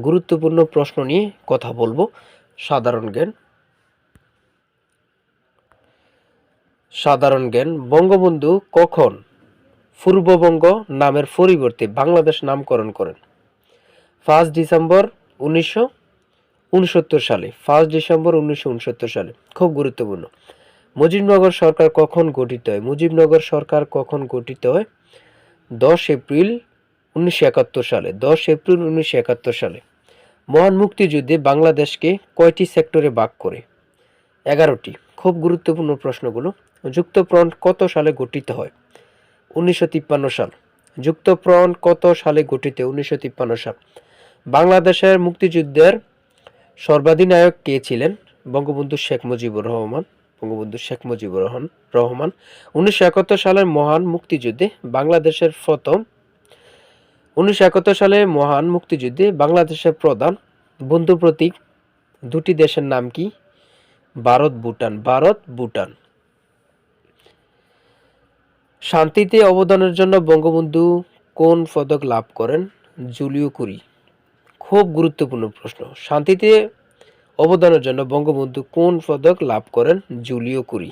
গুরুত্বপূর্ণ প্রশ্ন নিয়ে কথা বলবো। সাধারণ জ্ঞান। বঙ্গবন্ধু কখন পূর্ববঙ্গ নামের পরিবর্তে বাংলাদেশ নামকরণ করেন? 1 ডিসেম্বর 1969 সালে। 1 ডিসেম্বর 1969 সালে। খুব গুরুত্বপূর্ণ। মুজিবনগর সরকার কখন গঠিত হয়? মুজিবনগর সরকার কখন গঠিত হয়? 10 এপ্রিল 1971 সালে। 10 এপ্রিল 1971 সালে। মহান মুক্তিযুদ্ধে বাংলাদেশকে কয়টি সেক্টরে ভাগ করে? 11টি। খুব গুরুত্বপূর্ণ প্রশ্নগুলো। যুক্তফ্রন্ট কত সালে গঠিত হয়? 1953 সাল। যুক্তফ্রন্ট কত সালে গঠিত? 1953 সাল। বাংলাদেশের মুক্তিযুদ্ধের সর্বাধিনায়ক কে ছিলেন? বঙ্গবন্ধু শেখ মুজিবুর রহমান। 1971 সালের মহান মুক্তিযুদ্ধে বাংলাদেশের প্রথম 1971 সালে মহান মুক্তিযুদ্ধে বাংলাদেশের প্রধান বন্ধু প্রতীক দুটি দেশের নাম কি? ভারত ভুটান। শান্তিতে অবদানের জন্য বঙ্গবন্ধু কোন পদক লাভ করেন? জুলিও কুরি। খুব গুরুত্বপূর্ণ প্রশ্ন। শান্তিতে অবদানের জন্য বঙ্গবন্ধু কোন পদক লাভ করেন? জুলিও কুরি।